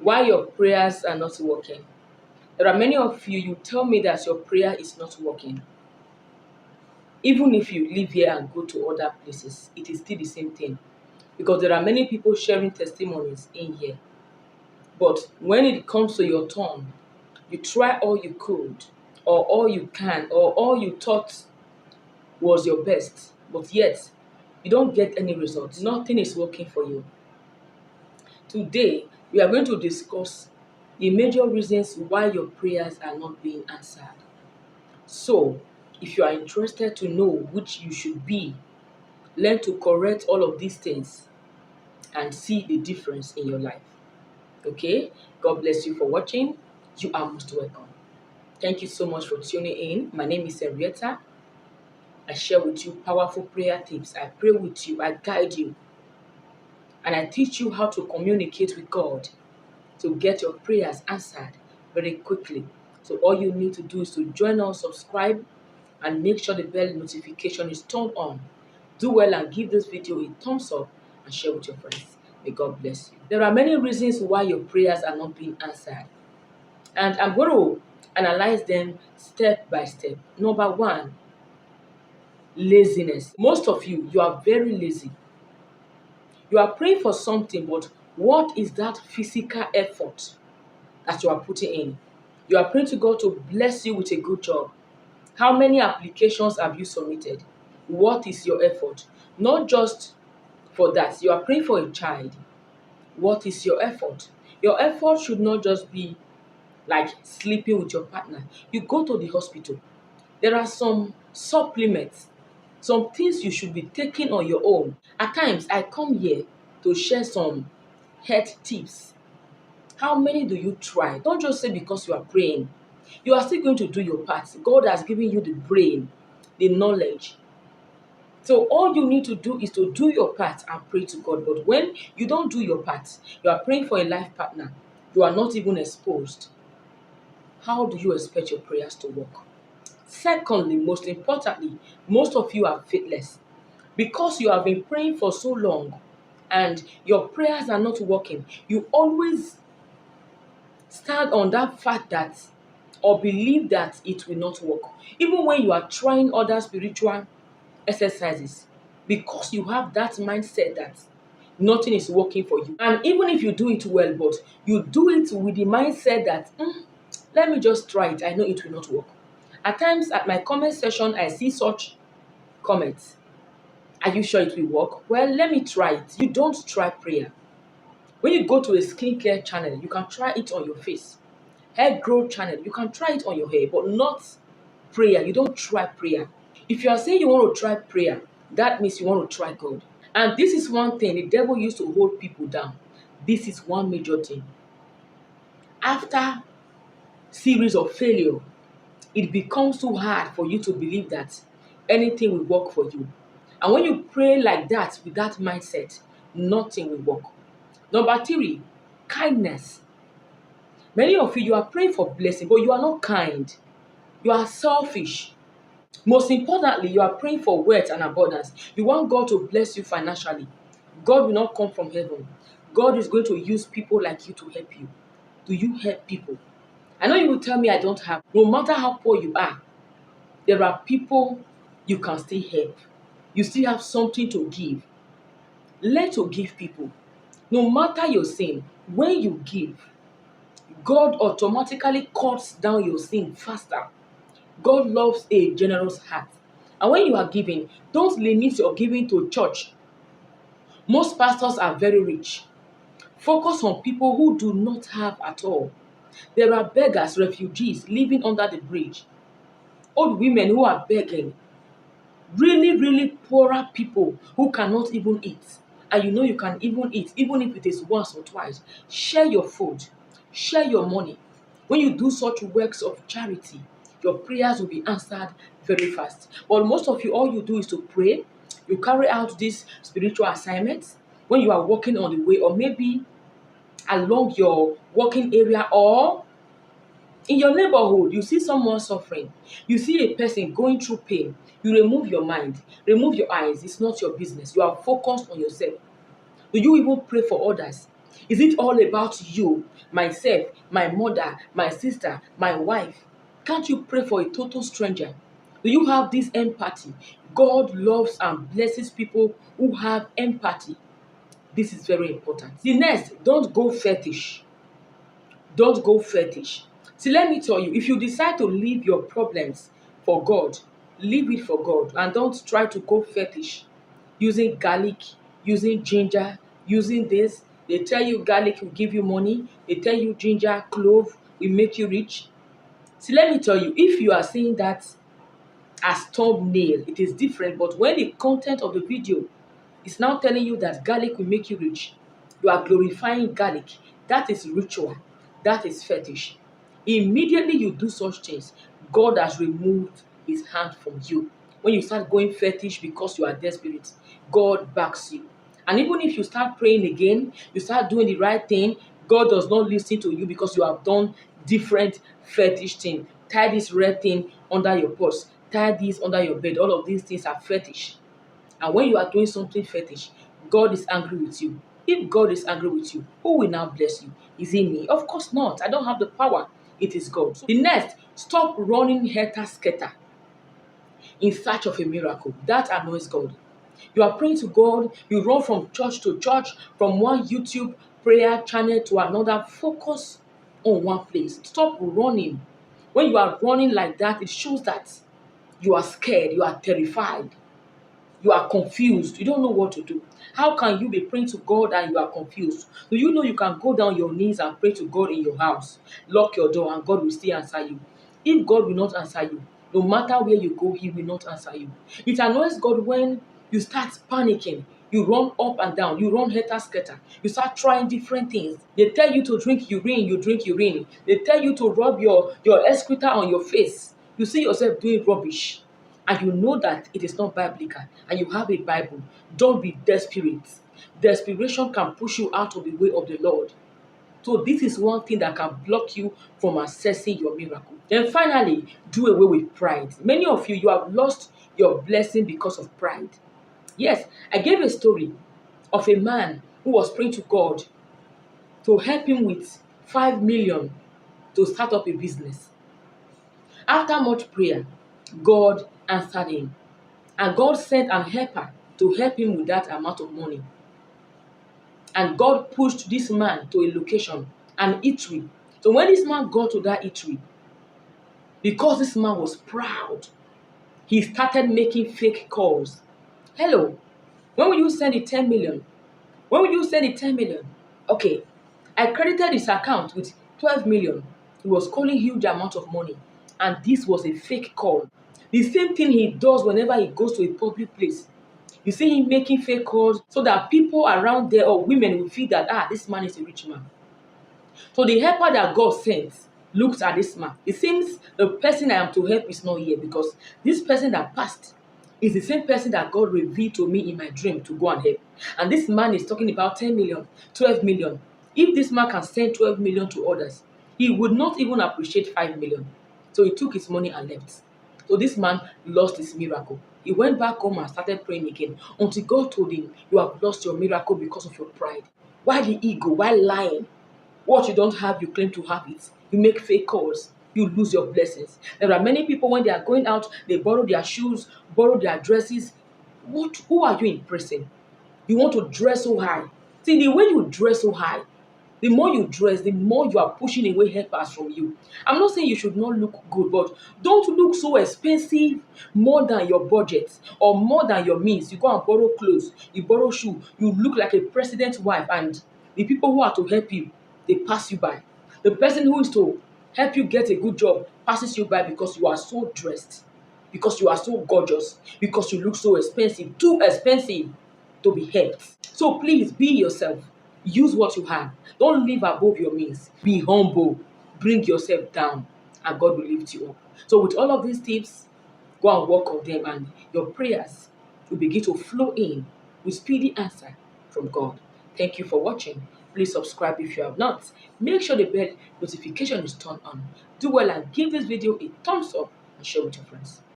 Why your prayers are not working. There are many of you, you tell me that your prayer is not working. Even if you live here and go to other places, it is still the same thing. Because there are many people sharing testimonies in here. But when it comes to your turn, you try all you could, or all you can, or all you thought was your best, but yet you don't get any results. Nothing is working for you. Today, we are going to discuss the major reasons why your prayers are not being answered. So, if you are interested to know which you should be, learn to correct all of these things and see the difference in your life. Okay? God bless you for watching. You are most welcome. Thank you so much for tuning in. My name is Henrietta. I share with you powerful prayer tips. I pray with you. I guide you. And I teach you how to communicate with God to get your prayers answered very quickly. So all you need to do is to join us, subscribe, and make sure the bell notification is turned on. Do well and give this video a thumbs up and share with your friends. May God bless you. There are many reasons why your prayers are not being answered. And I'm going to analyze them step by step. Number one, laziness. Most of you, you are very lazy. You are praying for something, but what is that physical effort that you are putting in? You are praying to God to bless you with a good job. How many applications have you submitted? What is your effort? Not just for that. You are praying for a child. What is your effort? Your effort should not just be like sleeping with your partner. You go to the hospital. There are some supplements, some things you should be taking on your own. At times, I come here to share some health tips. How many do you try? Don't just say because you are praying. You are still going to do your part. God has given you the brain, the knowledge. So all you need to do is to do your part and pray to God. But when you don't do your part, you are praying for a life partner, you are not even exposed. How do you expect your prayers to work? Secondly, most importantly, most of you are faithless. Because you have been praying for so long and your prayers are not working, you always stand on that fact that or believe that it will not work. Even when you are trying other spiritual exercises, because you have that mindset that nothing is working for you. And even if you do it well, but you do it with the mindset that, let me just try it, I know it will not work. At times at my comment section, I see such comments. Are you sure it will work? Well, let me try it. You don't try prayer. When you go to a skincare channel, you can try it on your face. Hair growth channel, you can try it on your hair, but not prayer. You don't try prayer. If you are saying you want to try prayer, that means you want to try God. And this is one thing the devil used to hold people down. This is one major thing. After series of failure, it becomes too hard for you to believe that anything will work for you. And when you pray like that, with that mindset, nothing will work. Number three, kindness. Many of you are praying for blessing, but you are not kind. You are selfish. Most importantly, you are praying for wealth and abundance. You want God to bless you financially. God will not come from heaven. God is going to use people like you to help you. Do you help people? I know you will tell me I don't have. No matter how poor you are, there are people you can still help. You still have something to give. Learn to give people. No matter your sin, when you give, God automatically cuts down your sin faster. God loves a generous heart. And when you are giving, don't limit your giving to church. Most pastors are very rich. Focus on people who do not have at all. There are beggars, refugees living under the bridge. Old women who are begging. Really, really poorer people who cannot even eat. And you know you can even eat, even if it is once or twice. Share your food. Share your money. When you do such works of charity, your prayers will be answered very fast. But most of you, all you do is to pray. You carry out these spiritual assignments when you are walking on the way, or maybe along your working area, or in your neighborhood, you see someone suffering. You see a person going through pain. You remove your mind, remove your eyes. It's not your business. You are focused on yourself. Do you even pray for others? Is it all about you, myself, my mother, my sister, my wife? Can't you pray for a total stranger? Do you have this empathy? God loves and blesses people who have empathy. This is very important. The next, don't go fetish. Don't go fetish. See, let me tell you, if you decide to leave your problems for God, leave it for God and don't try to go fetish. Using garlic, using ginger, using this. They tell you garlic will give you money. They tell you ginger, clove will make you rich. See, let me tell you, if you are seeing that as thumbnail, it is different. But when the content of the video is now telling you that garlic will make you rich, you are glorifying garlic. That is ritual. That is fetish. Immediately you do such things, God has removed his hand from you. When you start going fetish because you are desperate, God backs you. And even if you start praying again, you start doing the right thing, God does not listen to you because you have done different fetish thing. Tie this red thing under your purse. Tie this under your bed. All of these things are fetish. And when you are doing something fetish, God is angry with you. If God is angry with you, who will now bless you? Is it me? Of course not. I don't have the power. It is God. The next, stop running helter-skelter in search of a miracle. That annoys God. You are praying to God, you run from church to church, from one YouTube prayer channel to another. Focus on one place. Stop running. When you are running like that, it shows that you are scared, you are terrified, you are confused, you don't know what to do. How can you be praying to God and you are confused? Do you know you can go down your knees and pray to God in your house, lock your door, and God will still answer you? If God will not answer you, no matter where you go, he will not answer you. It annoys God when you start panicking. You run up and down, you run helter-skelter, you start trying different things. They tell you to drink urine, you drink urine. They tell you to rub your excreta on your face. You see yourself doing rubbish and you know that it is not biblical and you have a Bible. Don't be desperate. Desperation can push you out of the way of the Lord. So this is one thing that can block you from accessing your miracle. Then finally, do away with pride. Many of you have lost your blessing because of pride. Yes, I gave a story of a man who was praying to God to help him with 5 million to start up a business. After much prayer, God answered him. And God sent an helper to help him with that amount of money. And God pushed this man to a location, an eatery. So when this man got to that eatery, because this man was proud, he started making fake calls. Hello, when will you send the 10 million? When will you send the 10 million? Okay, I credited his account with 12 million. He was calling huge amount of money. And this was a fake call. The same thing he does whenever he goes to a public place. You see him making fake calls so that people around there or women will feel that, this man is a rich man. So the helper that God sent looks at this man. It seems the person I am to help is not here because this person that passed is the same person that God revealed to me in my dream to go and help. And this man is talking about 10 million, 12 million. If this man can send 12 million to others, he would not even appreciate 5 million. So he took his money and left. So this man lost his miracle. He went back home and started praying again until God told him, you have lost your miracle because of your pride. Why the ego? Why lying? What you don't have, you claim to have it. You make fake calls. You lose your blessings. There are many people when they are going out, they borrow their shoes, borrow their dresses. Who are you impressing? You want to dress so high. See, the way you dress so high, the more you dress, the more you are pushing away helpers from you. I'm not saying you should not look good, but don't look so expensive more than your budget or more than your means. You go and borrow clothes, you borrow shoe, you look like a president's wife, and the people who are to help you, they pass you by. The person who is to help you get a good job passes you by because you are so dressed, because you are so gorgeous, because you look so expensive, too expensive to be helped. So please be yourself. Use what you have. Don't live above your means. Be humble. Bring yourself down and God will lift you up. So with all of these tips, go and work on them and your prayers will begin to flow in with speedy answer from God. Thank you for watching. Please subscribe if you have not. Make sure the bell notification is turned on. Do well and give this video a thumbs up and share with your friends.